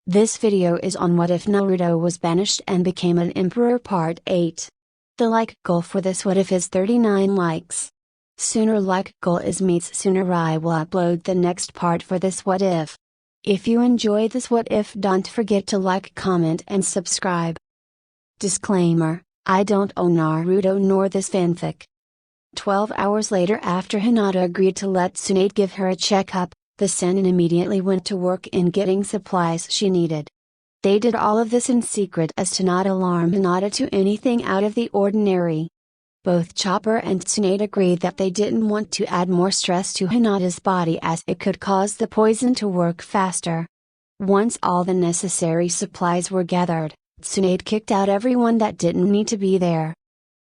This video is on what if Naruto was banished and became an emperor part 8. The like goal for this what if is 39 likes. Sooner like goal is meets sooner I will upload the next part for this what if. If you enjoy this what if, don't forget to like, comment and subscribe. Disclaimer, I don't own Naruto nor this fanfic. 12 hours later, after Hinata agreed to let Tsunade give her a checkup, the Sennin immediately went to work in getting supplies she needed. They did all of this in secret as to not alarm Hinata to anything out of the ordinary. Both Chopper and Tsunade agreed that they didn't want to add more stress to Hinata's body as it could cause the poison to work faster. Once all the necessary supplies were gathered, Tsunade kicked out everyone that didn't need to be there.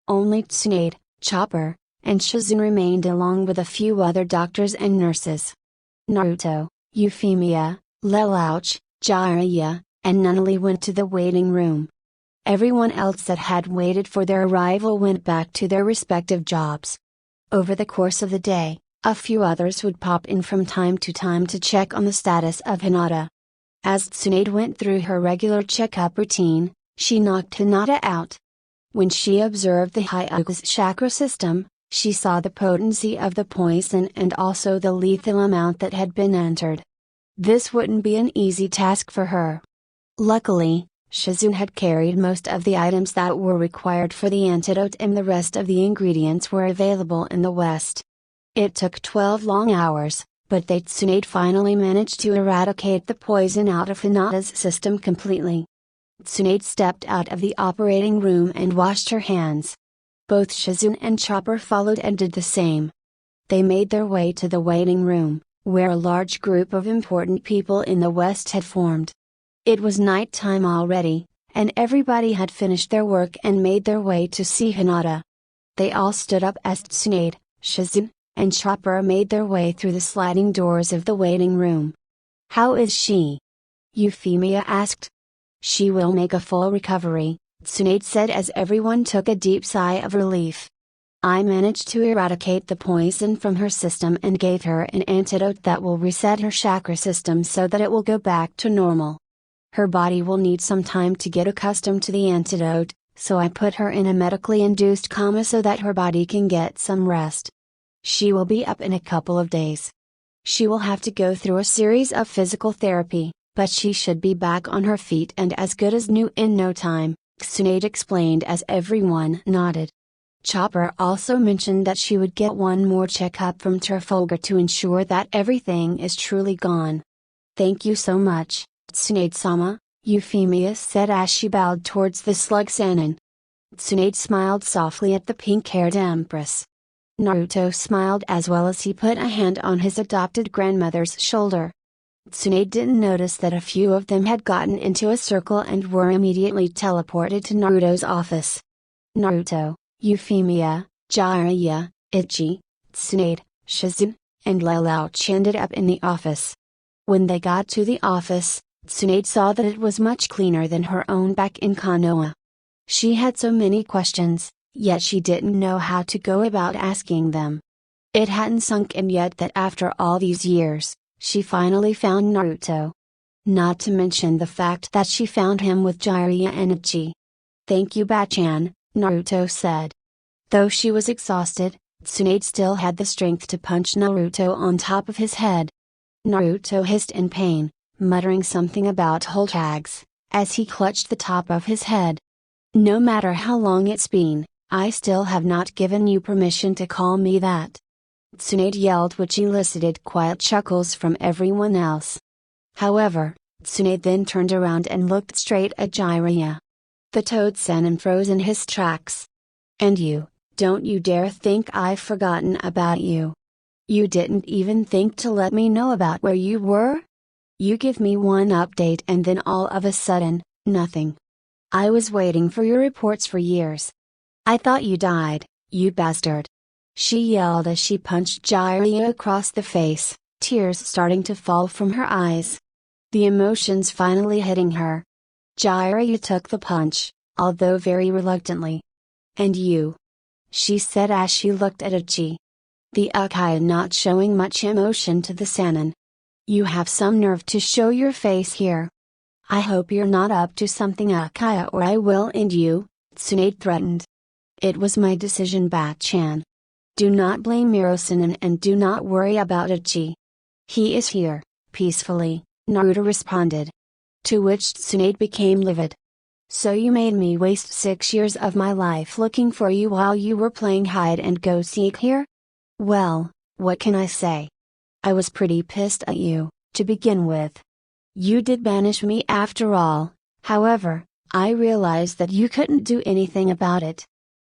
Only Tsunade, Chopper, and Shizune remained along with a few other doctors and nurses. Naruto, Euphemia, Lelouch, Jiraiya, and Nunnally went to the waiting room. Everyone else that had waited for their arrival went back to their respective jobs. Over the course of the day, a few others would pop in from time to time to check on the status of Hinata. As Tsunade went through her regular checkup routine, she knocked Hinata out. When she observed the Hyuga's chakra system, she saw the potency of the poison and also the lethal amount that had been entered. This wouldn't be an easy task for her. Luckily, Shizune had carried most of the items that were required for the antidote and the rest of the ingredients were available in the West. It took 12 long hours, but Tsunade finally managed to eradicate the poison out of Hinata's system completely. Tsunade stepped out of the operating room and washed her hands. Both Shizune and Chopper followed and did the same. They made their way to the waiting room, where a large group of important people in the West had formed. It was night time already, and everybody had finished their work and made their way to see Hinata. They all stood up as Tsunade, Shizune, and Chopper made their way through the sliding doors of the waiting room. "How is she?" Euphemia asked. "She will make a full recovery," Tsunade said as everyone took a deep sigh of relief. "I managed to eradicate the poison from her system and gave her an antidote that will reset her chakra system so that it will go back to normal. Her body will need some time to get accustomed to the antidote, so I put her in a medically induced coma so that her body can get some rest. She will be up in a couple of days. She will have to go through a series of physical therapy, but she should be back on her feet and as good as new in no time," Tsunade explained as everyone nodded. Chopper also mentioned that she would get one more checkup from Trafalgar to ensure that everything is truly gone. "Thank you so much, Tsunade-sama," Euphemia said as she bowed towards the slug Sennin. Tsunade smiled softly at the pink-haired empress. Naruto smiled as well as he put a hand on his adopted grandmother's shoulder. Tsunade didn't notice that a few of them had gotten into a circle and were immediately teleported to Naruto's office. Naruto, Euphemia, Jiraiya, Ichi, Tsunade, Shizune, and Lelouch ended up in the office. When they got to the office, Tsunade saw that it was much cleaner than her own back in Konoha. She had so many questions, yet she didn't know how to go about asking them. It hadn't sunk in yet that after all these years, she finally found Naruto. Not to mention the fact that she found him with Jiraiya and Ichi. "Thank you Bachan," Naruto said. Though she was exhausted, Tsunade still had the strength to punch Naruto on top of his head. Naruto hissed in pain, muttering something about hold tags, as he clutched the top of his head. "No matter how long it's been, I still have not given you permission to call me that," Tsunade yelled, which elicited quiet chuckles from everyone else. However, Tsunade then turned around and looked straight at Jiraiya. The Toad Sennin froze in his tracks. "And you, don't you dare think I've forgotten about you. You didn't even think to let me know about where you were? You give me one update and then all of a sudden, nothing. I was waiting for your reports for years. I thought you died, you bastard," she yelled as she punched Jiraiya across the face, tears starting to fall from her eyes. The emotions finally hitting her. Jiraiya took the punch, although very reluctantly. "And you?" she said as she looked at Ichi. The Uchiha not showing much emotion to the Sennin. "You have some nerve to show your face here. I hope you're not up to something Akaya or I will end you, Tsunade threatened. It was my decision, Bat-chan. Do not blame Miro-san and do not worry about Ichi. He is here, peacefully, Naruto responded. To which Tsunade became livid. So you made me waste 6 years of my life looking for you while you were playing hide and go seek here? Well, what can I say? I was pretty pissed at you, to begin with. You did banish me after all, however, I realized that you couldn't do anything about it.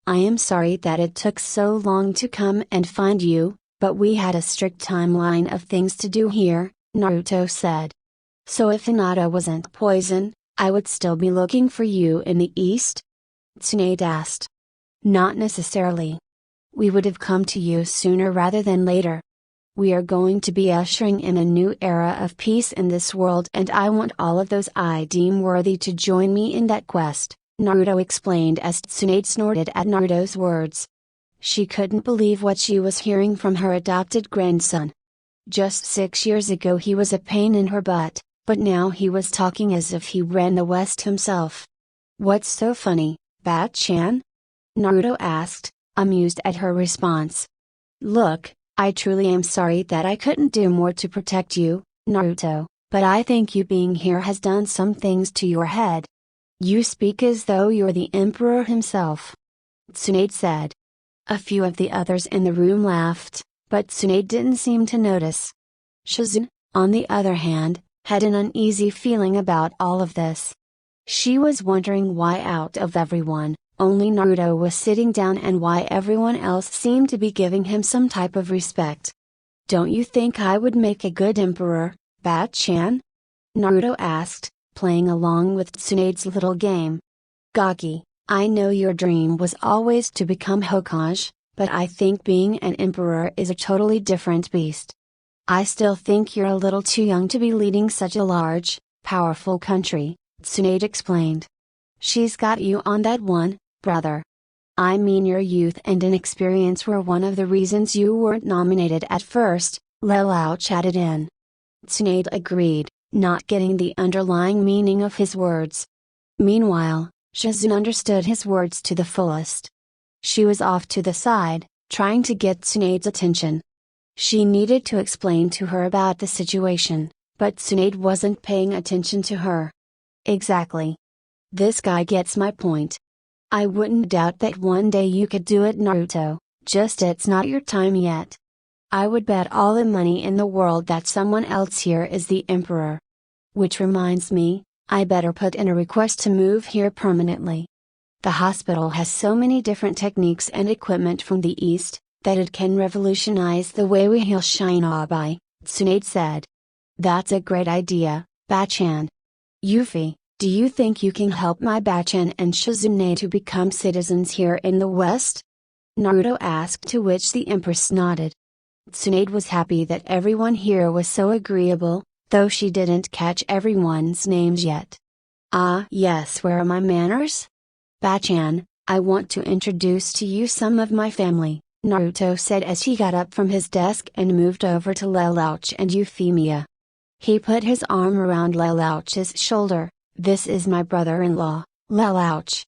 I am sorry that it took so long to come and find you, but we had a strict timeline of things to do here, Naruto said. So if Hinata wasn't poison, I would still be looking for you in the east? Tsunade asked. Not necessarily. We would have come to you sooner rather than later. We are going to be ushering in a new era of peace in this world and I want all of those I deem worthy to join me in that quest, Naruto explained as Tsunade snorted at Naruto's words. She couldn't believe what she was hearing from her adopted grandson. Just 6 years ago he was a pain in her butt, but now he was talking as if he ran the West himself. What's so funny, Bat-chan? Naruto asked, amused at her response. Look, I truly am sorry that I couldn't do more to protect you, Naruto, but I think you being here has done some things to your head. You speak as though you're the Emperor himself. Tsunade said. A few of the others in the room laughed, but Tsunade didn't seem to notice. Shizune, on the other hand, had an uneasy feeling about all of this. She was wondering why out of everyone, only Naruto was sitting down and why everyone else seemed to be giving him some type of respect. Don't you think I would make a good emperor, Bat-chan? Naruto asked, playing along with Tsunade's little game. Gaki, I know your dream was always to become Hokage, but I think being an emperor is a totally different beast. I still think you're a little too young to be leading such a large, powerful country, Tsunade explained. She's got you on that one, brother. I mean your youth and inexperience were one of the reasons you weren't nominated at first, Lelouch chatted in. Tsunade agreed, not getting the underlying meaning of his words. Meanwhile, Shizune understood his words to the fullest. She was off to the side, trying to get Tsunade's attention. She needed to explain to her about the situation, but Tsunade wasn't paying attention to her. Exactly. This guy gets my point. I wouldn't doubt that one day you could do it, Naruto, just it's not your time yet. I would bet all the money in the world that someone else here is the emperor. Which reminds me, I better put in a request to move here permanently. The hospital has so many different techniques and equipment from the east, that it can revolutionize the way we heal Shinobi, Tsunade said. That's a great idea, Bat-chan. Yuffie, do you think you can help my Bat-chan and Shizune to become citizens here in the west? Naruto asked, to which the Empress nodded. Tsunade was happy that everyone here was so agreeable, though she didn't catch everyone's names yet. Ah yes, where are my manners? Bat-chan, I want to introduce to you some of my family, Naruto said as he got up from his desk and moved over to Lelouch and Euphemia. He put his arm around Lelouch's shoulder. This is my brother-in-law, Lelouch.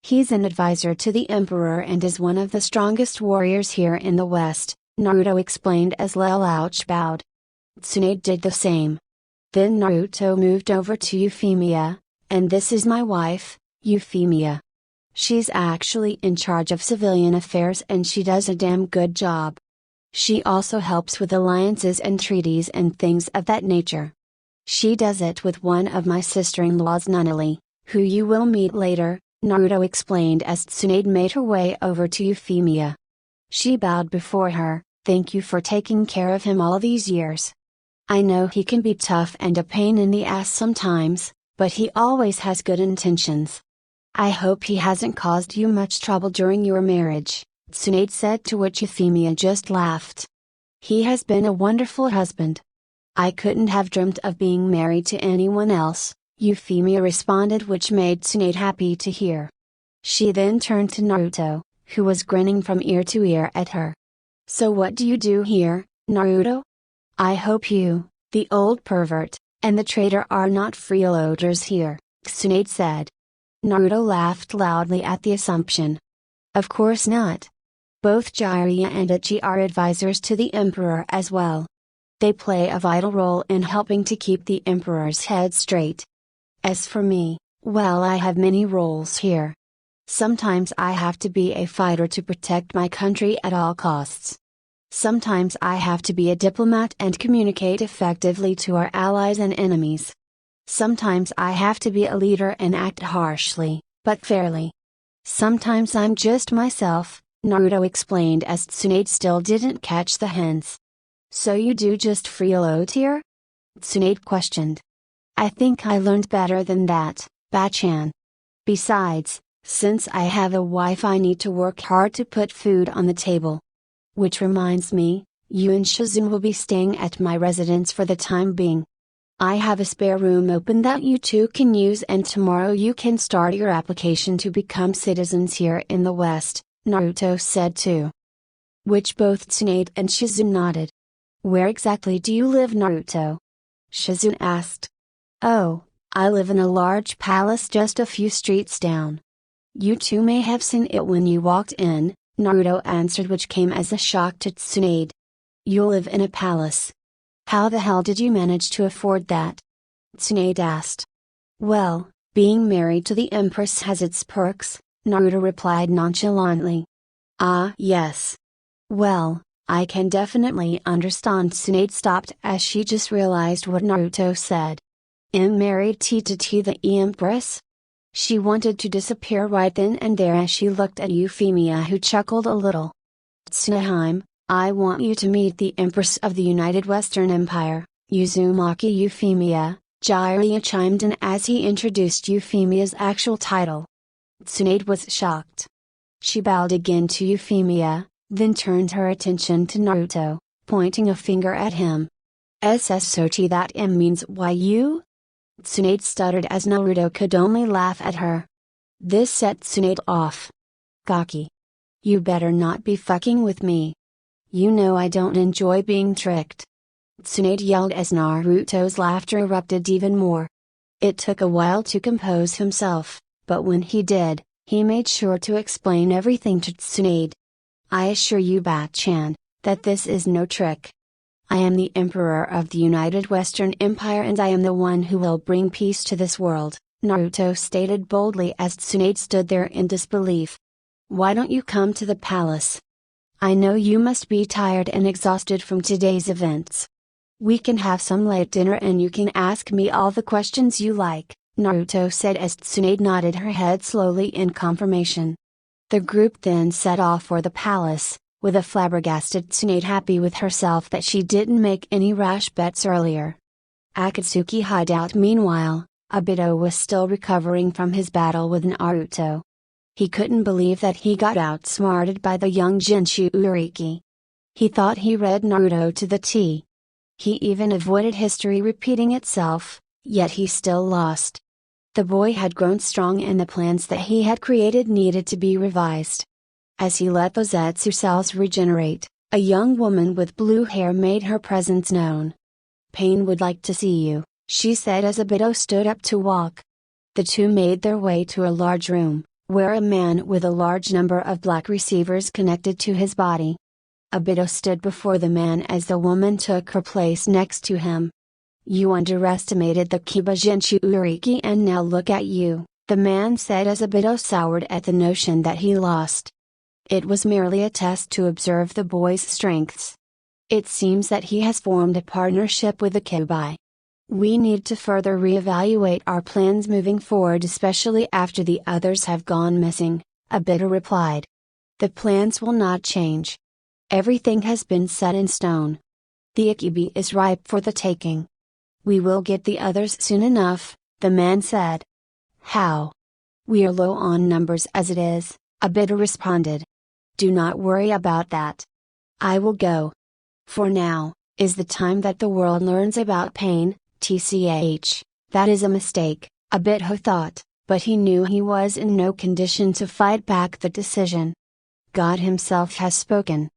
He's an advisor to the Emperor and is one of the strongest warriors here in the West, Naruto explained as Lelouch bowed. Tsunade did the same. Then Naruto moved over to Euphemia, and this is my wife, Euphemia. She's actually in charge of civilian affairs and she does a damn good job. She also helps with alliances and treaties and things of that nature. She does it with one of my sister-in-laws, Nunnally, who you will meet later, Naruto explained as Tsunade made her way over to Euphemia. She bowed before her. Thank you for taking care of him all these years. I know he can be tough and a pain in the ass sometimes, but he always has good intentions. I hope he hasn't caused you much trouble during your marriage, Tsunade said, to which Euphemia just laughed. He has been a wonderful husband. I couldn't have dreamt of being married to anyone else, Euphemia responded, which made Tsunade happy to hear. She then turned to Naruto, who was grinning from ear to ear at her. So what do you do here, Naruto? I hope you, the old pervert, And the traitor are not freeloaders here, Tsunade said. Naruto laughed loudly at the assumption. Of course not. Both Jiraiya and Itachi are advisors to the Emperor as well. They play a vital role in helping to keep the Emperor's head straight. As for me, well, I have many roles here. Sometimes I have to be a fighter to protect my country at all costs. Sometimes I have to be a diplomat and communicate effectively to our allies and enemies. Sometimes I have to be a leader and act harshly, but fairly. Sometimes I'm just myself, Naruto explained as Tsunade still didn't catch the hints. So you do just freeload here? Tsunade questioned. I think I learned better than that, Bachan. Besides, since I have a wife, I need to work hard to put food on the table. Which reminds me, you and Shizune will be staying at my residence for the time being. I have a spare room open that you two can use, and tomorrow you can start your application to become citizens here in the West, Naruto said too. Which both Tsunade and Shizune nodded. Where exactly do you live, Naruto? Shizune asked. Oh, I live in a large palace just a few streets down. You two may have seen it when you walked in, Naruto answered, which came as a shock to Tsunade. You live in a palace. How the hell did you manage to afford that? Tsunade asked. Well, being married to the Empress has its perks, Naruto replied nonchalantly. Ah yes. Well, I can definitely understand. Tsunade stopped as she just realized what Naruto said. Married to the Empress? She wanted to disappear right then and there as she looked at Euphemia, who chuckled a little. Tsunaheim, I want you to meet the Empress of the United Western Empire, Uzumaki Euphemia, Jiraiya chimed in as he introduced Euphemia's actual title. Tsunade was shocked. She bowed again to Euphemia, then turned her attention to Naruto, pointing a finger at him. SSOT, that M means why you? Tsunade stuttered as Naruto could only laugh at her. This set Tsunade off. Gaki. You better not be fucking with me. You know I don't enjoy being tricked. Tsunade yelled as Naruto's laughter erupted even more. It took a while to compose himself, but when he did, he made sure to explain everything to Tsunade. I assure you, Bachan, that this is no trick. I am the Emperor of the United Western Empire, and I am the one who will bring peace to this world, Naruto stated boldly as Tsunade stood there in disbelief. Why don't you come to the palace? I know you must be tired and exhausted from today's events. We can have some late dinner and you can ask me all the questions you like, Naruto said as Tsunade nodded her head slowly in confirmation. The group then set off for the palace, with a flabbergasted Tsunade happy with herself that she didn't make any rash bets earlier. Akatsuki hideout. Meanwhile, Obito was still recovering from his battle with Naruto. He couldn't believe that he got outsmarted by the young Jinchuriki. He thought he read Naruto to the T. He even avoided history repeating itself, yet he still lost. The boy had grown strong and the plans that he had created needed to be revised. As he let the Zetsu cells regenerate, a young woman with blue hair made her presence known. Pain would like to see you, she said as Obito stood up to walk. The two made their way to a large room, where a man with a large number of black receivers connected to his body. Obito stood before the man as the woman took her place next to him. You underestimated the Kiba Jinchuriki and now look at you, the man said as Obito soured at the notion that he lost. It was merely a test to observe the boy's strengths. It seems that he has formed a partnership with the Kyuubi. We need to further reevaluate our plans moving forward, especially after the others have gone missing, Obito replied. The plans will not change. Everything has been set in stone. The Kyuubi is ripe for the taking. We will get the others soon enough, the man said. How? We are low on numbers as it is, Obito responded. Do not worry about that. I will go. For now, is the time that the world learns about pain, tch. That is a mistake, Obito thought, but he knew he was in no condition to fight back the decision. God himself has spoken.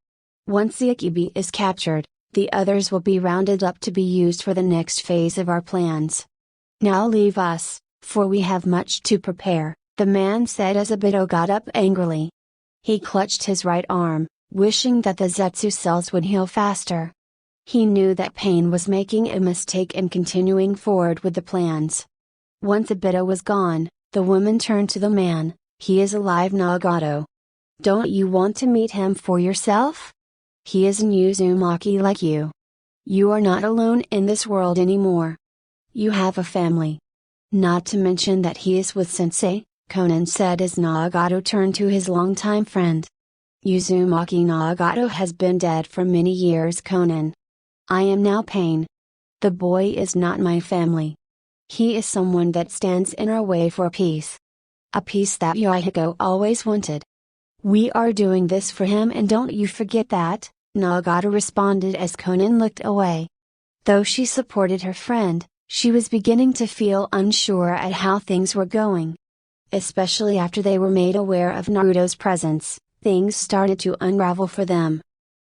Once the Kyuubi is captured, The others will be rounded up to be used for the next phase of our plans. Now leave us, for we have much to prepare, the man said as Obito got up angrily. He clutched his right arm, wishing that the Zetsu cells would heal faster. He knew that pain was making a mistake in continuing forward with the plans. Once Obito was gone, the woman turned to the man. He is alive, Nagato. Don't you want to meet him for yourself? He is an Uzumaki like you. You are not alone in this world anymore. You have a family. Not to mention that he is with Sensei, Conan said as Nagato turned to his longtime friend. Uzumaki Nagato has been dead for many years, Conan. I am now Pain. The boy is not my family. He is someone that stands in our way for peace. A peace that Yahiko always wanted. We are doing this for him, and don't you forget that, Nagato responded as Conan looked away. Though she supported her friend, she was beginning to feel unsure at how things were going. Especially after they were made aware of Naruto's presence, things started to unravel for them.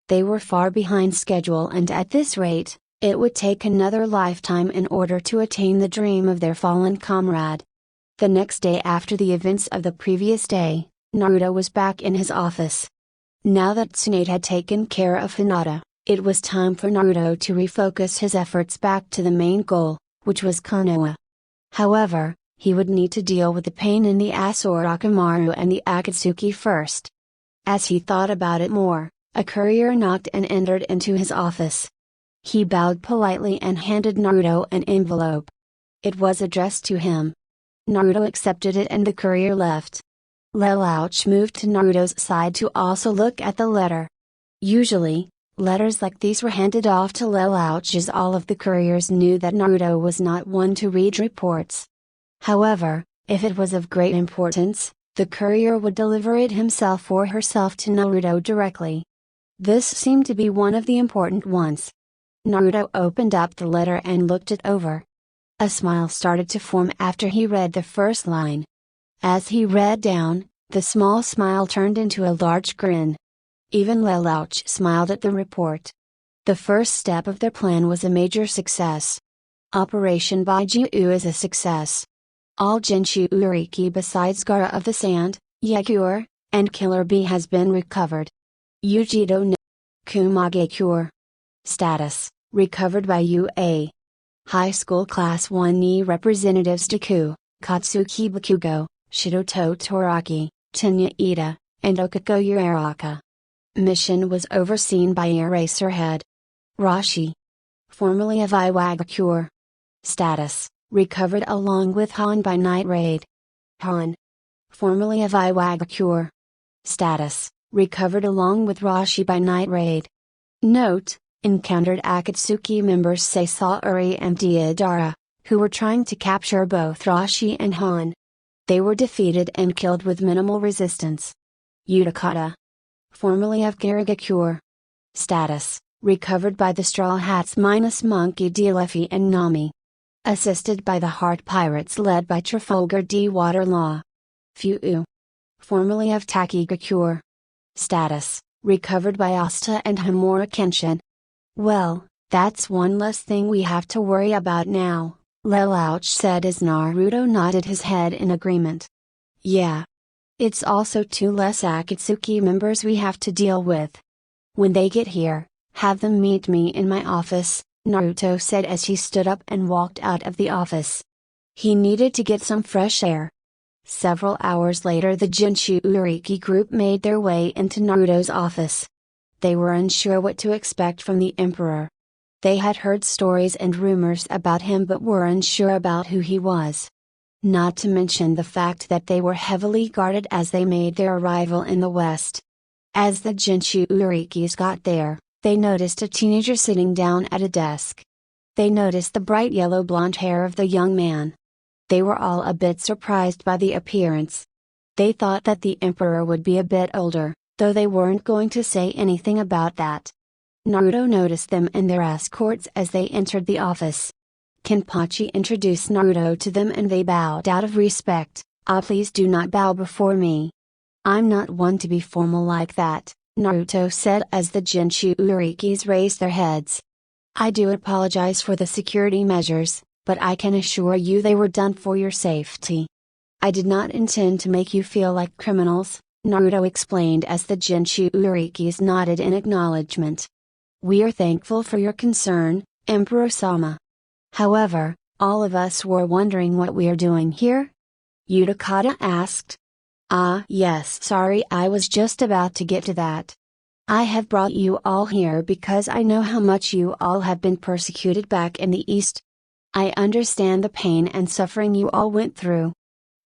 They were far behind schedule, and at this rate, it would take another lifetime in order to attain the dream of their fallen comrade. The next day after the events of the previous day, Naruto was back in his office. Now that Tsunade had taken care of Hinata, it was time for Naruto to refocus his efforts back to the main goal, which was Konoha. However, he would need to deal with the pain in the ass Orochimaru and the Akatsuki first. As he thought about it more, a courier knocked and entered into his office. He bowed politely and handed Naruto an envelope. It was addressed to him. Naruto accepted it and the courier left. Lelouch moved to Naruto's side to also look at the letter. Usually, letters like these were handed off to Lelouch as all of the couriers knew that Naruto was not one to read reports. However, if it was of great importance, the courier would deliver it himself or herself to Naruto directly. This seemed to be one of the important ones. Naruto opened up the letter and looked it over. A smile started to form after he read the first line. As he read down, the small smile turned into a large grin. Even Lelouch smiled at the report. The first step of their plan was a major success. Operation Baiju is a success. All Jinshu Uriki besides Gara of the Sand, Yakure, and Killer Bee has been recovered. Yujido no Kumage Cure. Status, recovered by UA. High School Class 1 Ni Representatives Deku, Katsuki Bakugo, Shidoto Toraki, Tenya Ida, and Okako Uraraka. Mission was overseen by Eraserhead. Rashi. Formerly of Iwagakure. Status, recovered along with Han by Night Raid. Han. Formerly of Iwagakure. Status, recovered along with Rashi by Night Raid. Note, encountered Akatsuki members Sasauri and Deidara, who were trying to capture both Rashi and Han. They were defeated and killed with minimal resistance. Utakata. Formerly of Garigakure. Status, recovered by the Straw Hats minus Monkey D. Luffy and Nami. Assisted by the Heart Pirates led by Trafalgar D. Waterlaw. Fuu. Formerly of Takigakure. Status, recovered by Asta and Hamura Kenshin. Well, that's one less thing we have to worry about now, Lelouch said as Naruto nodded his head in agreement. Yeah. It's also 2 less Akatsuki members we have to deal with. When they get here, have them meet me in my office, Naruto said as he stood up and walked out of the office. He needed to get some fresh air. Several hours later, the Jinshu Uriki group made their way into Naruto's office. They were unsure what to expect from the Emperor. They had heard stories and rumors about him but were unsure about who he was. Not to mention the fact that they were heavily guarded as they made their arrival in the West. As the Jinshu Urikis got there, they noticed a teenager sitting down at a desk. They noticed the bright yellow blonde hair of the young man. They were all a bit surprised by the appearance. They thought that the Emperor would be a bit older, though they weren't going to say anything about that. Naruto noticed them and their escorts as they entered the office. Kenpachi introduced Naruto to them and they bowed out of respect. Please do not bow before me. I'm not one to be formal like that, Naruto said as the Jinshu Urikis raised their heads. I do apologize for the security measures, but I can assure you they were done for your safety. I did not intend to make you feel like criminals, Naruto explained as the Jinshu Urikis nodded in acknowledgement. We are thankful for your concern, Emperor Sama. However, all of us were wondering what we are doing here? Utakata asked. Ah yes, sorry, I was just about to get to that. I have brought you all here because I know how much you all have been persecuted back in the East. I understand the pain and suffering you all went through.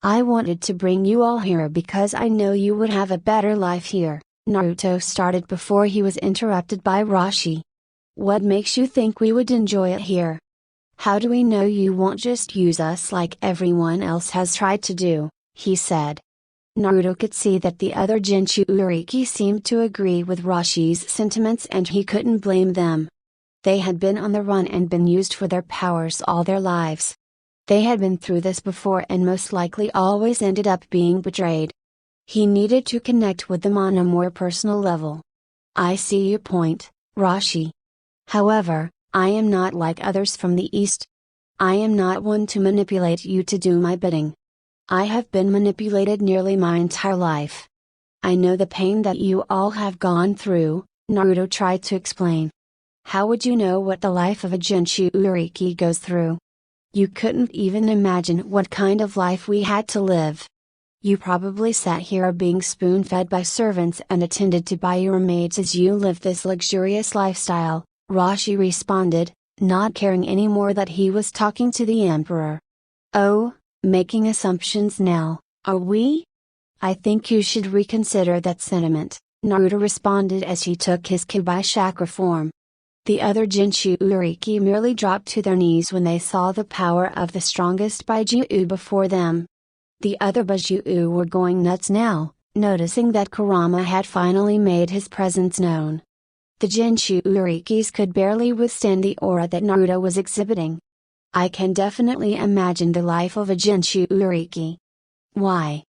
I wanted to bring you all here because I know you would have a better life here, Naruto started before he was interrupted by Roshi. What makes you think we would enjoy it here? How do we know you won't just use us like everyone else has tried to do, he said. Naruto could see that the other Jinshu Uriki seemed to agree with Roshi's sentiments and he couldn't blame them. They had been on the run and been used for their powers all their lives. They had been through this before and most likely always ended up being betrayed. He needed to connect with them on a more personal level. I see your point, Roshi. However, I am not like others from the East. I am not one to manipulate you to do my bidding. I have been manipulated nearly my entire life. I know the pain that you all have gone through, Naruto tried to explain. How would you know what the life of a Jinshu Uriki goes through? You couldn't even imagine what kind of life we had to live. You probably sat here being spoon-fed by servants and attended to by your maids as you lived this luxurious lifestyle, Roshi responded, not caring anymore that he was talking to the emperor. Oh, making assumptions now, are we? I think you should reconsider that sentiment, Naruto responded as he took his Kibai chakra form. The other Jinshu Uriki merely dropped to their knees when they saw the power of the strongest Baijiu before them. The other Baijiu were going nuts now, noticing that Kurama had finally made his presence known. The Jinshu Urikis could barely withstand the aura that Naruto was exhibiting. I can definitely imagine the life of a Jinshu Uriki. Why?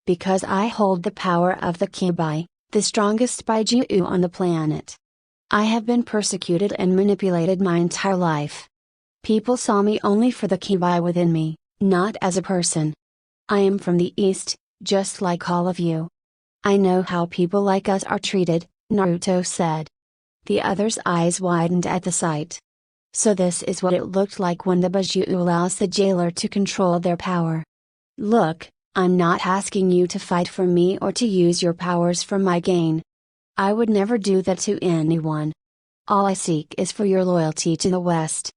Because I hold the power of the Kibai, the strongest Baijiu on the planet. I have been persecuted and manipulated my entire life. People saw me only for the Kibai within me, not as a person. I am from the East, just like all of you. I know how people like us are treated, Naruto said. The other's eyes widened at the sight. So this is what it looked like when the Baijiu allows the jailer to control their power. Look, I'm not asking you to fight for me or to use your powers for my gain. I would never do that to anyone. All I seek is for your loyalty to the West.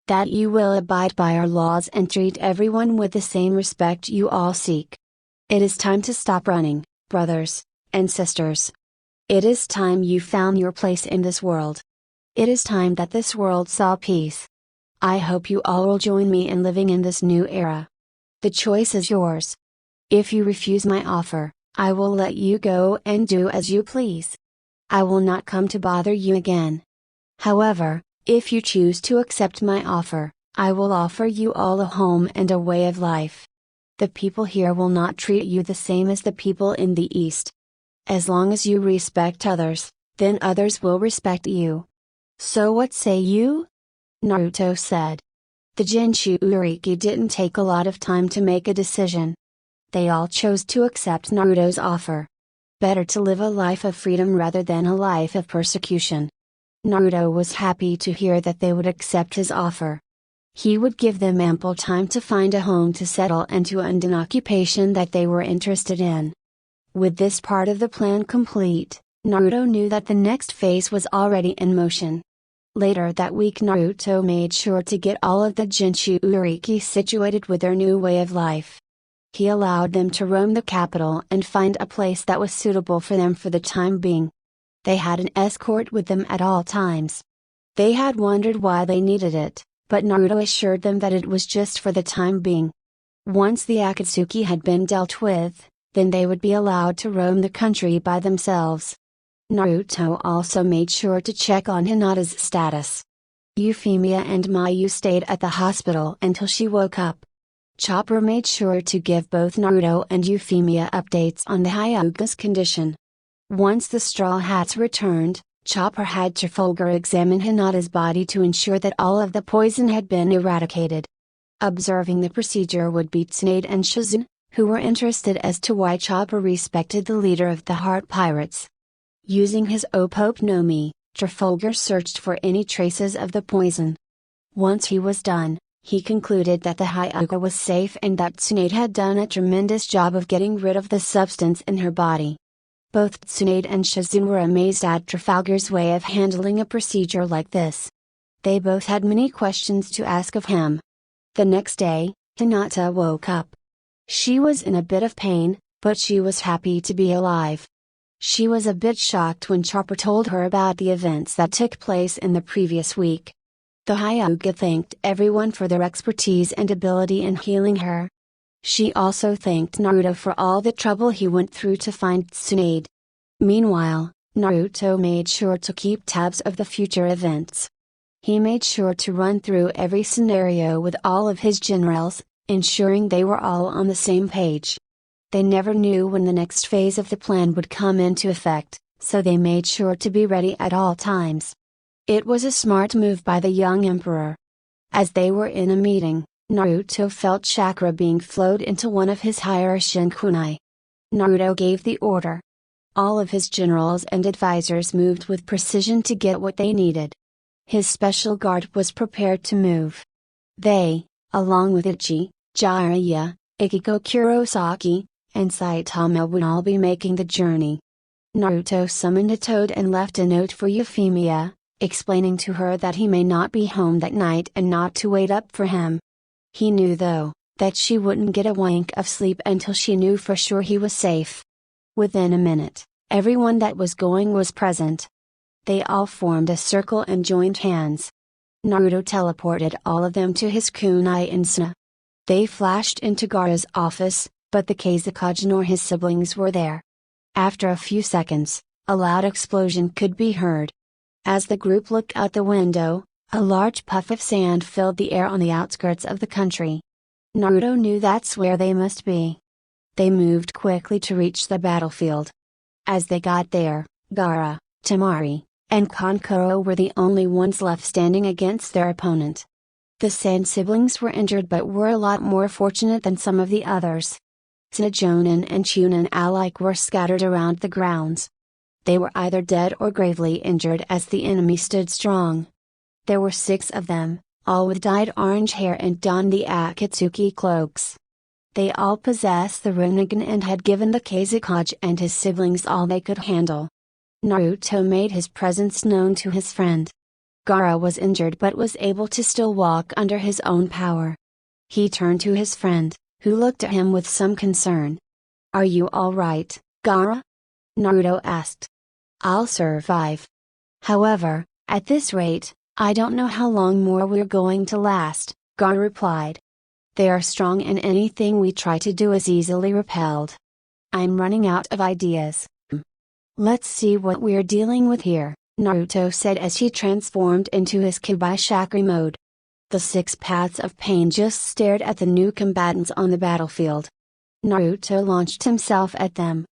That you will abide by our laws and treat everyone with the same respect you all seek. It is time to stop running, brothers and sisters. It is time you found your place in this world. It is time that this world saw peace. I hope you all will join me in living in this new era. The choice is yours. If you refuse my offer, I will let you go and do as you please. I will not come to bother you again. However, if you choose to accept my offer, I will offer you all a home and a way of life. The people here will not treat you the same as the people in the East. As long as you respect others, then others will respect you. So what say you? Naruto said. The Jinshu Uriki didn't take a lot of time to make a decision. They all chose to accept Naruto's offer. Better to live a life of freedom rather than a life of persecution. Naruto was happy to hear that they would accept his offer. He would give them ample time to find a home to settle and to end an occupation that they were interested in. With this part of the plan complete, Naruto knew that the next phase was already in motion. Later that week Naruto made sure to get all of the Jinshu Uriki situated with their new way of life. He allowed them to roam the capital and find a place that was suitable for them for the time being. They had an escort with them at all times. They had wondered why they needed it, but Naruto assured them that it was just for the time being. Once the Akatsuki had been dealt with, then they would be allowed to roam the country by themselves. Naruto also made sure to check on Hinata's status. Euphemia and Mayu stayed at the hospital until she woke up. Chopper made sure to give both Naruto and Euphemia updates on the Hyuga's condition. Once the Straw Hats returned, Chopper had Trafalgar examine Hinata's body to ensure that all of the poison had been eradicated. Observing the procedure would be Tsunade and Shizune, who were interested as to why Chopper respected the leader of the Heart Pirates. Using his Opope no Mi, Trafalgar searched for any traces of the poison. Once he was done, he concluded that the Hyuga was safe and that Tsunade had done a tremendous job of getting rid of the substance in her body. Both Tsunade and Shizune were amazed at Trafalgar's way of handling a procedure like this. They both had many questions to ask of him. The next day, Hinata woke up. She was in a bit of pain, but she was happy to be alive. She was a bit shocked when Chopper told her about the events that took place in the previous week. The Hyuga thanked everyone for their expertise and ability in healing her. She also thanked Naruto for all the trouble he went through to find Tsunade. Meanwhile, Naruto made sure to keep tabs of the future events. He made sure to run through every scenario with all of his generals, ensuring they were all on the same page. They never knew when the next phase of the plan would come into effect, so they made sure to be ready at all times. It was a smart move by the young emperor. As they were in a meeting, Naruto felt chakra being flowed into one of his higher-shin kunai. Naruto gave the order. All of his generals and advisors moved with precision to get what they needed. His special guard was prepared to move. They, along with Ichi, Jiraiya, Ikiko Kurosaki, and Saitama would all be making the journey. Naruto summoned a toad and left a note for Euphemia, explaining to her that he may not be home that night and not to wait up for him. He knew though, that she wouldn't get a wink of sleep until she knew for sure he was safe. Within a minute, everyone that was going was present. They all formed a circle and joined hands. Naruto teleported all of them to his kunai in Suna. They flashed into Gaara's office, but the Kazekage nor his siblings were there. After a few seconds, a loud explosion could be heard. As the group looked out the window, a large puff of sand filled the air on the outskirts of the country. Naruto knew that's where they must be. They moved quickly to reach the battlefield. As they got there, Gaara, Temari, and Kankuro were the only ones left standing against their opponent. The Sand siblings were injured but were a lot more fortunate than some of the others. Tsunajonin and Chunin alike were scattered around the grounds. They were either dead or gravely injured as the enemy stood strong. There were 6 of them, all with dyed orange hair and donned the Akatsuki cloaks. They all possessed the Rinnegan and had given the Kazekage and his siblings all they could handle. Naruto made his presence known to his friend. Gaara was injured but was able to still walk under his own power. He turned to his friend, who looked at him with some concern. "Are you all right, Gaara?" Naruto asked. "I'll survive. However, at this rate, I don't know how long more we're going to last," Gaara replied. "They are strong and anything we try to do is easily repelled. I'm running out of ideas." "Let's see what we're dealing with here," Naruto said as he transformed into his Kibai Chakra mode. The 6 paths of pain just stared at the new combatants on the battlefield. Naruto launched himself at them.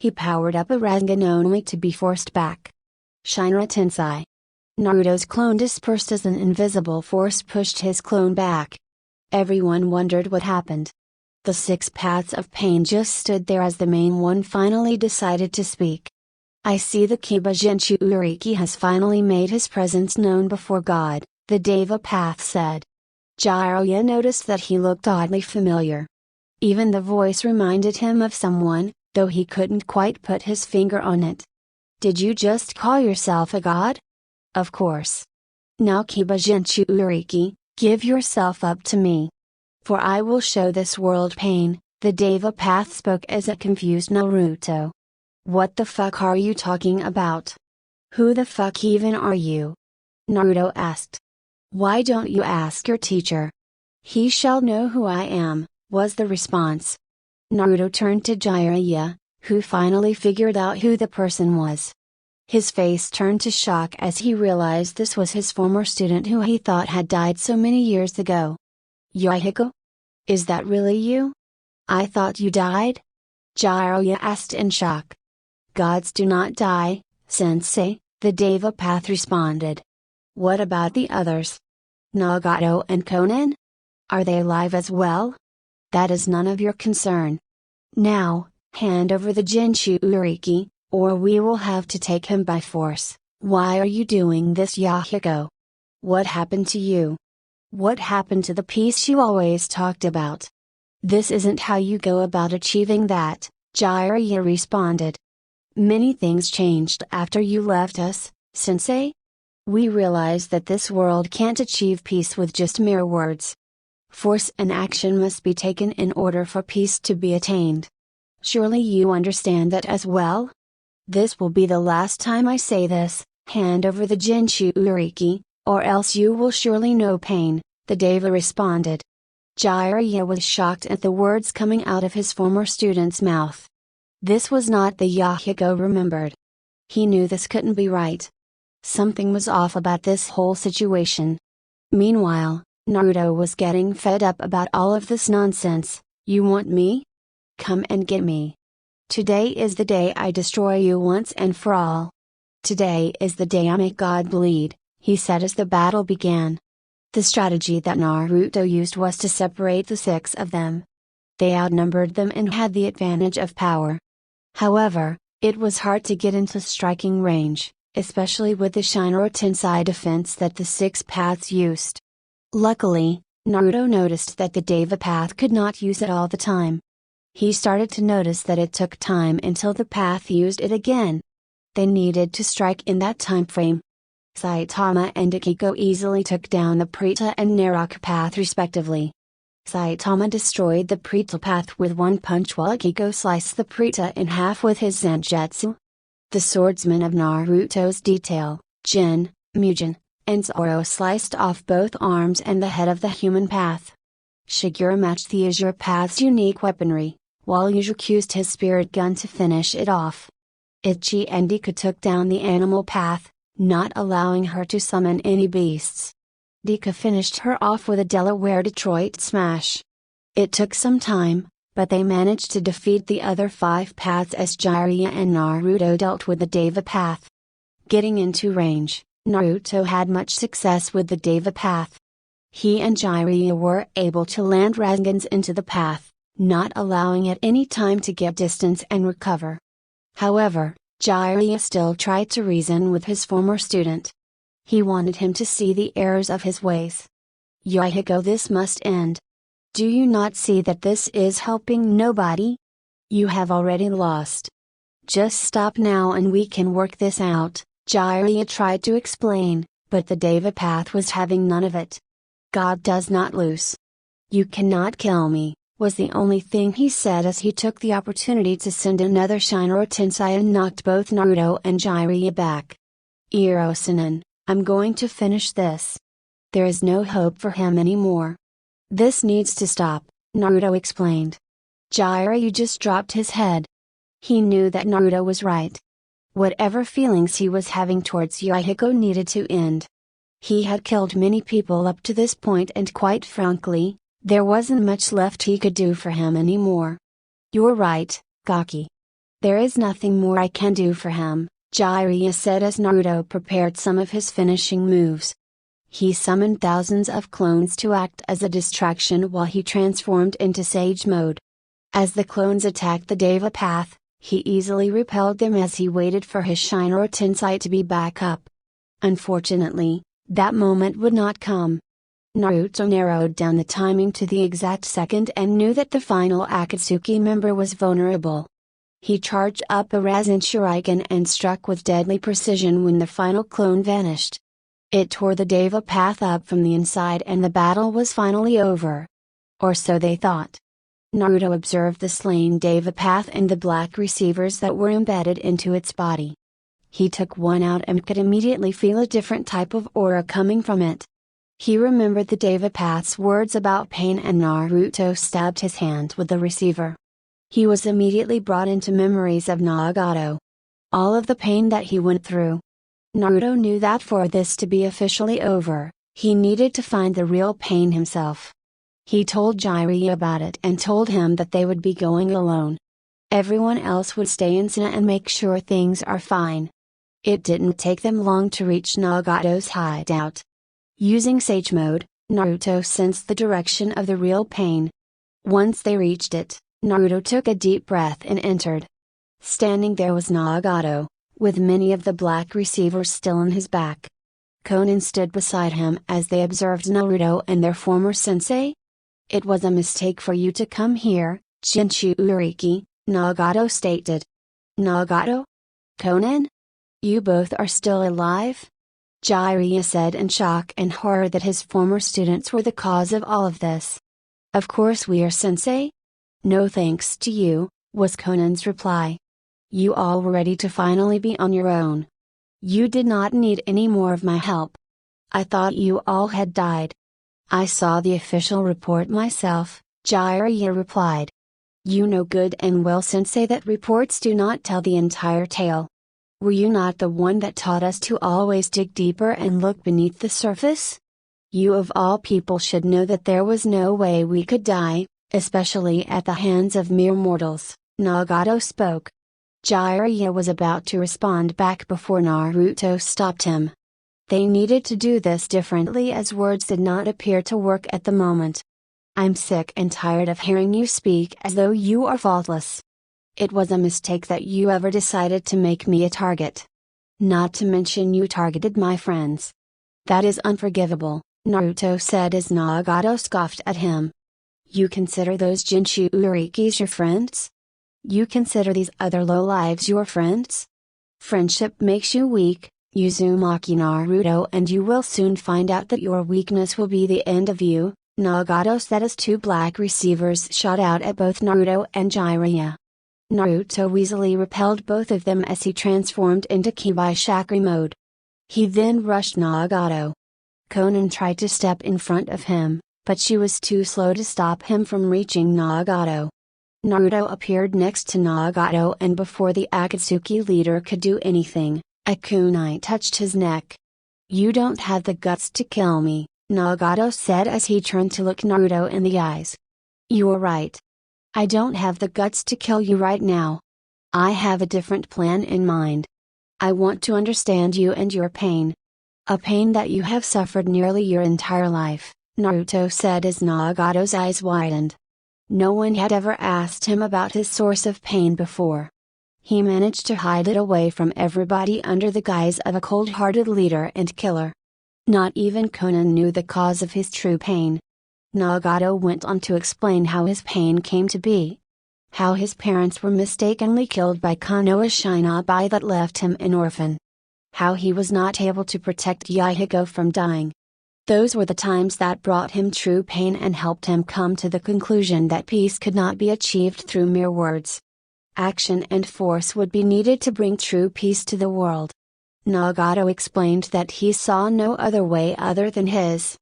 He powered up a Rasengan only to be forced back. Shinra Tensei. Naruto's clone dispersed as an invisible force pushed his clone back. Everyone wondered what happened. The 6 paths of pain just stood there as the main one finally decided to speak. "I see the Kiba Jinchu Uriki has finally made his presence known before God," the Deva path said. Jiraiya noticed that he looked oddly familiar. Even the voice reminded him of someone, though he couldn't quite put his finger on it. "Did you just call yourself a god?" "Of course. Now Kiba Jinchu Uriki, give yourself up to me. For I will show this world pain," the Deva path spoke as a confused Naruto. "What the fuck are you talking about? Who the fuck even are you?" Naruto asked. "Why don't you ask your teacher? He shall know who I am," was the response. Naruto turned to Jiraiya, who finally figured out who the person was. His face turned to shock as he realized this was his former student who he thought had died so many years ago. "Yahiko? Is that really you? I thought you died?" Jiraiya asked in shock. Gods do not die, Sensei, the Deva Path responded. What about the others? Nagato and Conan? Are they alive as well? That is none of your concern. Now, hand over the Jinshu Uriki, or we will have to take him by force. Why are you doing this, Yahiko? What happened to you? What happened to the peace you always talked about? This isn't how you go about achieving that, Jiraiya responded. Many things changed after you left us, Sensei. We realized that this world can't achieve peace with just mere words. Force and action must be taken in order for peace to be attained. Surely you understand that as well? This will be the last time I say this, hand over the Jinshu Uriki, or else you will surely know pain, the Deva responded. Jiraiya was shocked at the words coming out of his former student's mouth. This was not the Yahiko remembered. He knew this couldn't be right. Something was off about this whole situation. Meanwhile, Naruto was getting fed up about all of this nonsense. You want me? Come and get me. Today is the day I destroy you once and for all. Today is the day I make God bleed, he said as the battle began. The strategy that Naruto used was to separate the six of them. They outnumbered them and had the advantage of power. However, it was hard to get into striking range, especially with the Shinra Tensei defense that the six paths used. Luckily, Naruto noticed that the Deva path could not use it all the time. He started to notice that it took time until the path used it again. They needed to strike in that time frame. Saitama and Akiko easily took down the Preta and Naraka path respectively. Saitama destroyed the Preta path with one punch while Akiko sliced the Preta in half with his Zanjutsu. The swordsman of Naruto's detail, Jin, Mugen, and Zoro sliced off both arms and the head of the human path. Shigure matched the Azure path's unique weaponry, while Yuji used his spirit gun to finish it off. Ichi and Dika took down the animal path, not allowing her to summon any beasts. Dika finished her off with a Delaware Detroit smash. It took some time, but they managed to defeat the other 5 paths as Jiraiya and Naruto dealt with the Deva path. Getting into range, Naruto had much success with the Deva path. He and Jiraiya were able to land Rasengans into the path, not allowing it any time to get distance and recover. However, Jiraiya still tried to reason with his former student. He wanted him to see the errors of his ways. Yahiko, this must end. Do you not see that this is helping nobody? You have already lost. Just stop now and we can work this out, Jiraiya tried to explain, but the Deva path was having none of it. God does not lose. You cannot kill me, was the only thing he said as he took the opportunity to send another Shinra Tensei and knocked both Naruto and Jiraiya back. Irosanen, I'm going to finish this. There is no hope for him anymore. This needs to stop, Naruto explained. Jiraiya just dropped his head. He knew that Naruto was right. Whatever feelings he was having towards Yahiko needed to end. He had killed many people up to this point and quite frankly, there wasn't much left he could do for him anymore. You're right, Gaki. There is nothing more I can do for him, Jiraiya said as Naruto prepared some of his finishing moves. He summoned thousands of clones to act as a distraction while he transformed into Sage mode. As the clones attacked the Deva path, he easily repelled them as he waited for his Shinra Tensei to be back up. Unfortunately, that moment would not come. Naruto narrowed down the timing to the exact second and knew that the final Akatsuki member was vulnerable. He charged up a Rasen Shuriken and struck with deadly precision when the final clone vanished. It tore the Deva path up from the inside and the battle was finally over. Or so they thought. Naruto observed the slain Deva path and the black receivers that were embedded into its body. He took one out and could immediately feel a different type of aura coming from it. He remembered the Deva path's words about pain and Naruto stabbed his hand with the receiver. He was immediately brought into memories of Nagato. All of the pain that he went through. Naruto knew that for this to be officially over, he needed to find the real pain himself. He told Jiraiya about it and told him that they would be going alone. Everyone else would stay in Suna and make sure things are fine. It didn't take them long to reach Nagato's hideout. Using Sage Mode, Naruto sensed the direction of the real pain. Once they reached it, Naruto took a deep breath and entered. Standing there was Nagato, with many of the black receivers still on his back. Konan stood beside him as they observed Naruto and their former sensei. "It was a mistake for you to come here, Jinchu Uriki," Nagato stated. "Nagato? Konan? You both are still alive?" Jiraiya said in shock and horror that his former students were the cause of all of this. "Of course we are, sensei. No thanks to you," was Konan's reply. "You all were ready to finally be on your own. You did not need any more of my help. I thought you all had died." "I saw the official report myself," Jiraiya replied. "You know good and well, sensei, that reports do not tell the entire tale. Were you not the one that taught us to always dig deeper and look beneath the surface? You of all people should know that there was no way we could die, especially at the hands of mere mortals," Nagato spoke. Jiraiya was about to respond back before Naruto stopped him. They needed to do this differently as words did not appear to work at the moment. "I'm sick and tired of hearing you speak as though you are faultless. It was a mistake that you ever decided to make me a target. Not to mention you targeted my friends. That is unforgivable," Naruto said as Nagato scoffed at him. "You consider those Jinchu Urikis your friends? You consider these other lowlives your friends? Friendship makes you weak, Uzumaki Naruto, and you will soon find out that your weakness will be the end of you," Nagato said as two black receivers shot out at both Naruto and Jiraiya. Naruto easily repelled both of them as he transformed into Kibai Chakra mode. He then rushed Nagato. Konan tried to step in front of him, but she was too slow to stop him from reaching Nagato. Naruto appeared next to Nagato, and before the Akatsuki leader could do anything, a kunai touched his neck. "You don't have the guts to kill me," Nagato said as he turned to look Naruto in the eyes. "You are right. I don't have the guts to kill you right now. I have a different plan in mind. I want to understand you and your pain. A pain that you have suffered nearly your entire life," Naruto said as Nagato's eyes widened. No one had ever asked him about his source of pain before. He managed to hide it away from everybody under the guise of a cold-hearted leader and killer. Not even Konan knew the cause of his true pain. Nagato went on to explain how his pain came to be. How his parents were mistakenly killed by Konoha Shinobi that left him an orphan. How he was not able to protect Yahigo from dying. Those were the times that brought him true pain and helped him come to the conclusion that peace could not be achieved through mere words. Action and force would be needed to bring true peace to the world. Nagato explained that he saw no other way other than his.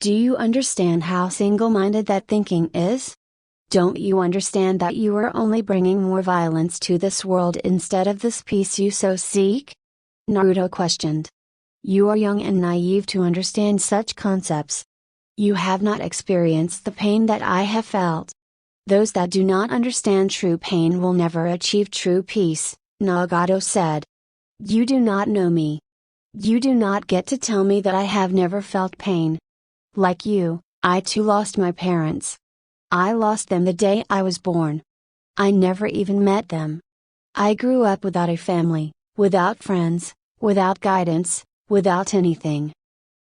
"Do you understand how single-minded that thinking is? Don't you understand that you are only bringing more violence to this world instead of this peace you so seek?" Naruto questioned. "You are young and naive to understand such concepts. You have not experienced the pain that I have felt. Those that do not understand true pain will never achieve true peace," Nagato said. "You do not know me. You do not get to tell me that I have never felt pain. Like you, I too lost my parents. I lost them the day I was born. I never even met them. I grew up without a family, without friends, without guidance, without anything.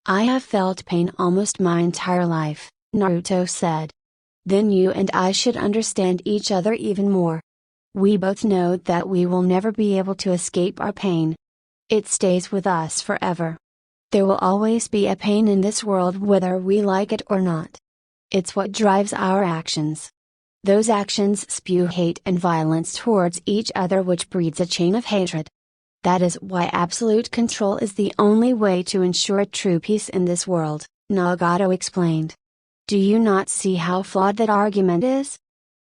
I have felt pain almost my entire life," Naruto said. "Then you and I should understand each other even more. We both know that we will never be able to escape our pain. It stays with us forever. There will always be a pain in this world whether we like it or not. It's what drives our actions. Those actions spew hate and violence towards each other, which breeds a chain of hatred. That is why absolute control is the only way to ensure true peace in this world," Nagato explained. "Do you not see how flawed that argument is?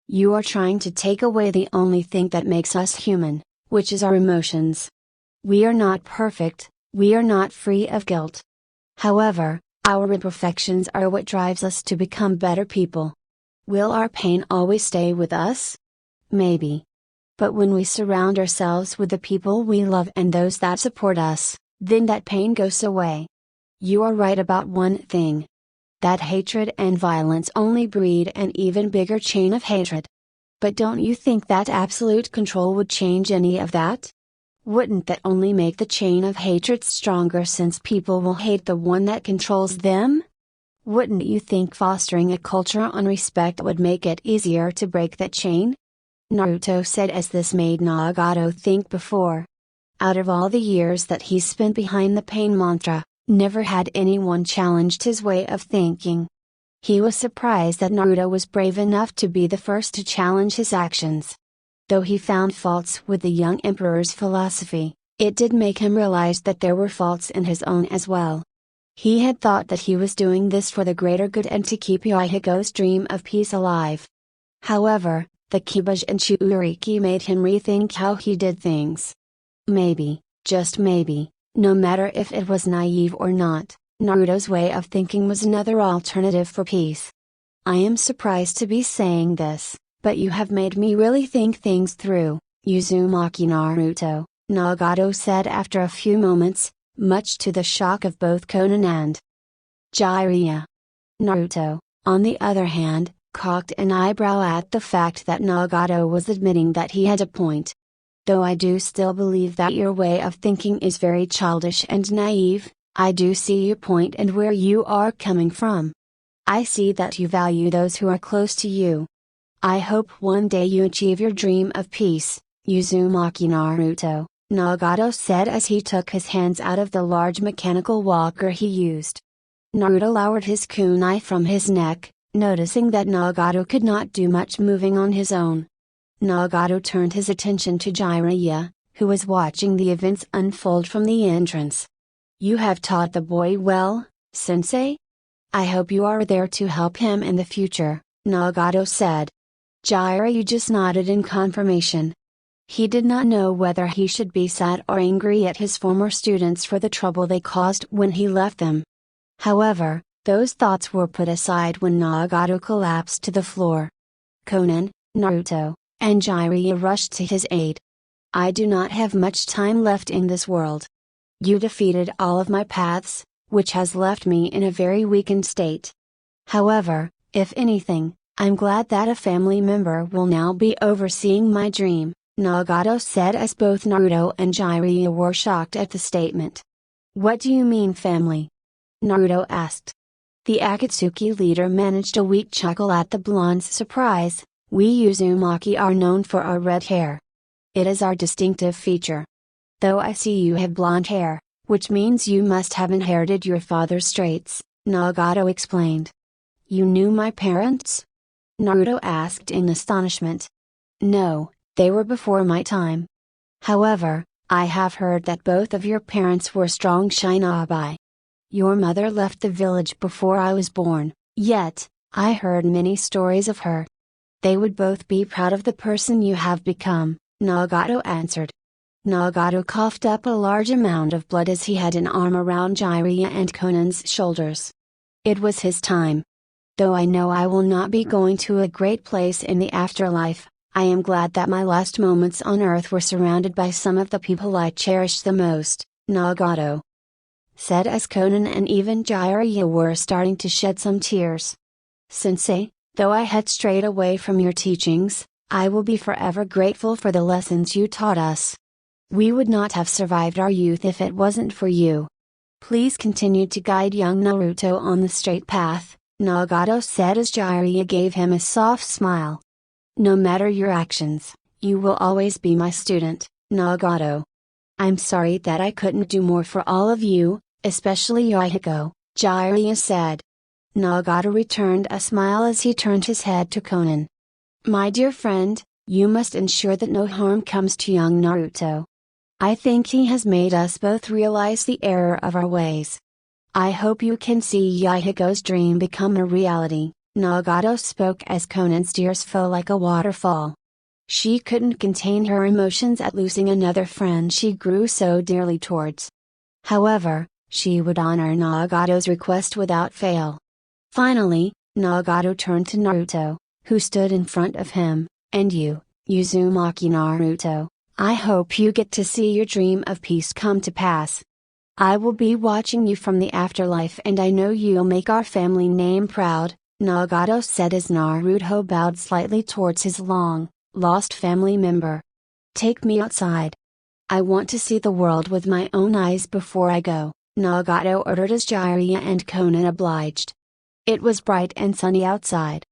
You are trying to take away the only thing that makes us human, which is our emotions. We are not perfect, we are not free of guilt. However, our imperfections are what drives us to become better people. Will our pain always stay with us? Maybe. But when we surround ourselves with the people we love and those that support us, then that pain goes away. You are right about one thing. That hatred and violence only breed an even bigger chain of hatred. But don't you think that absolute control would change any of that? Wouldn't that only make the chain of hatred stronger since people will hate the one that controls them? Wouldn't you think fostering a culture on respect would make it easier to break that chain? Naruto said as this made Nagato think before. Out of all the years that he spent behind the pain mantra, never had anyone challenged his way of thinking. He was surprised that Naruto was brave enough to be the first to challenge his actions. Though he found faults with the young emperor's philosophy, it did make him realize that there were faults in his own as well. He had thought that he was doing this for the greater good and to keep Yahigo's dream of peace alive. However, the Kibaji and Chuuriki made him rethink how he did things. Maybe, just maybe, no matter if it was naive or not, Naruto's way of thinking was another alternative for peace. I am surprised to be saying this, but you have made me really think things through, Uzumaki Naruto, Nagato said after a few moments, much to the shock of both Konan and Jiraiya. Naruto, on the other hand, cocked an eyebrow at the fact that Nagato was admitting that he had a point. Though I do still believe that your way of thinking is very childish and naive, I do see your point and where you are coming from. I see that you value those who are close to you. I hope one day you achieve your dream of peace, Uzumaki Naruto, Nagato said as he took his hands out of the large mechanical walker he used. Naruto lowered his kunai from his neck, noticing that Nagato could not do much moving on his own. Nagato turned his attention to Jiraiya, who was watching the events unfold from the entrance. You have taught the boy well, sensei? I hope you are there to help him in the future, Nagato said. Jiraiya just nodded in confirmation. He did not know whether he should be sad or angry at his former students for the trouble they caused when he left them. However, those thoughts were put aside when Nagato collapsed to the floor. Konan, Naruto, and Jiraiya rushed to his aid. I do not have much time left in this world. You defeated all of my paths, which has left me in a very weakened state. However, if anything, I'm glad that a family member will now be overseeing my dream, Nagato said as both Naruto and Jiraiya were shocked at the statement. What do you mean family? Naruto asked. The Akatsuki leader managed a weak chuckle at the blonde's surprise. We Uzumaki are known for our red hair. It is our distinctive feature. Though I see you have blonde hair, which means you must have inherited your father's traits, Nagato explained. You knew my parents? Naruto asked in astonishment. No, they were before my time. However, I have heard that both of your parents were strong shinobi. Your mother left the village before I was born, yet, I heard many stories of her. They would both be proud of the person you have become, Nagato answered. Nagato coughed up a large amount of blood as he had an arm around Jiraiya and Konan's shoulders. It was his time. Though I know I will not be going to a great place in the afterlife, I am glad that my last moments on earth were surrounded by some of the people I cherish the most, Nagato said as Konan and even Jiraiya were starting to shed some tears. Sensei, though I had strayed away from your teachings, I will be forever grateful for the lessons you taught us. We would not have survived our youth if it wasn't for you. Please continue to guide young Naruto on the straight path, Nagato said as Jiraiya gave him a soft smile. No matter your actions, you will always be my student, Nagato. I'm sorry that I couldn't do more for all of you, especially Yahigo, Jiraiya said. Nagato returned a smile as he turned his head to Konan. My dear friend, you must ensure that no harm comes to young Naruto. I think he has made us both realize the error of our ways. I hope you can see Yahigo's dream become a reality, Nagato spoke as Konan's tears fell like a waterfall. She couldn't contain her emotions at losing another friend she grew so dearly towards. However, she would honor Nagato's request without fail. Finally, Nagato turned to Naruto, who stood in front of him, and you, Uzumaki Naruto, I hope you get to see your dream of peace come to pass. I will be watching you from the afterlife and I know you'll make our family name proud, Nagato said as Naruto bowed slightly towards his long, lost family member. Take me outside. I want to see the world with my own eyes before I go, Nagato ordered as Jiraiya and Conan obliged. It was bright and sunny outside.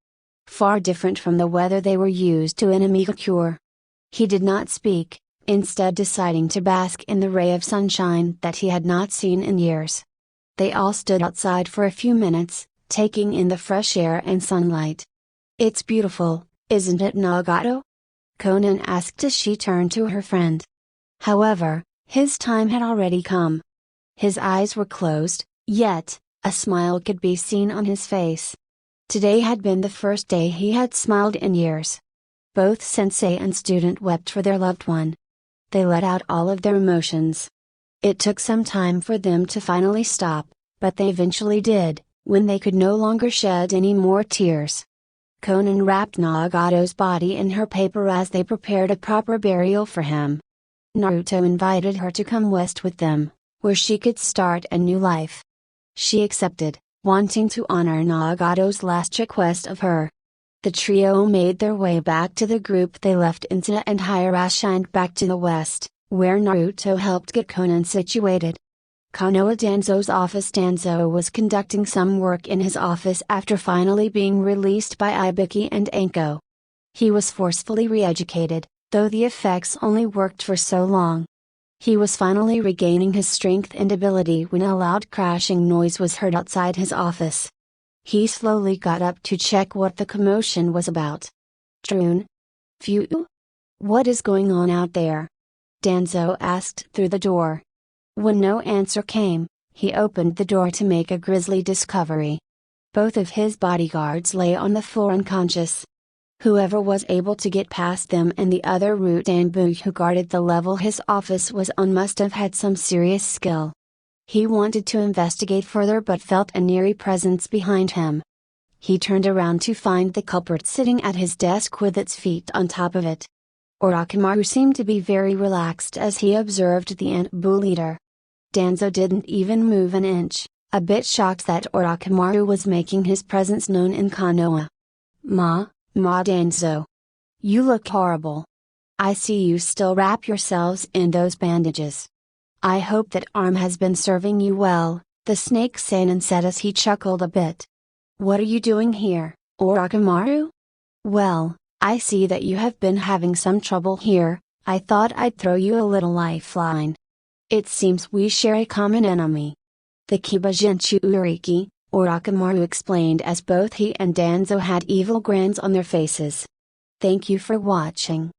Far different from the weather they were used to in Imigakure. He did not speak, instead deciding to bask in the ray of sunshine that he had not seen in years. They all stood outside for a few minutes, taking in the fresh air and sunlight. It's beautiful, isn't it, Nagato? Conan asked as she turned to her friend. However, his time had already come. His eyes were closed, yet, a smile could be seen on his face. Today had been the first day he had smiled in years. Both sensei and student wept for their loved one. They let out all of their emotions. It took some time for them to finally stop, but they eventually did, when they could no longer shed any more tears. Conan wrapped Nagato's body in her paper as they prepared a proper burial for him. Naruto invited her to come west with them, where she could start a new life. She accepted, wanting to honor Nagato's last request of her. The trio made their way back to the group they left in Tsuda and Hayarashi and back to the west, where Naruto helped get Conan situated. Konoha Danzo's office. Danzo was conducting some work in his office after finally being released by Ibiki and Anko. He was forcefully re-educated, though the effects only worked for so long. He was finally regaining his strength and ability when a loud crashing noise was heard outside his office. He slowly got up to check what the commotion was about. Trune? Phew? What is going on out there? Danzo asked through the door. When no answer came, he opened the door to make a grisly discovery. Both of his bodyguards lay on the floor unconscious. Whoever was able to get past them and the other Rudanbu who guarded the level his office was on must have had some serious skill. He wanted to investigate further but felt an eerie presence behind him. He turned around to find the culprit sitting at his desk with its feet on top of it. Orochimaru seemed to be very relaxed as he observed the Anbu leader. Danzo didn't even move an inch, a bit shocked that Orochimaru was making his presence known in Konoha. Ma Danzo. You look horrible. I see you still wrap yourselves in those bandages. I hope that arm has been serving you well, the snake Sanin said as he chuckled a bit. What are you doing here, Orochimaru? Well, I see that you have been having some trouble here. I thought I'd throw you a little lifeline. It seems we share a common enemy. The Kibajinchu Uriki, Orochimaru explained as both he and Danzo had evil grins on their faces. Thank you for watching.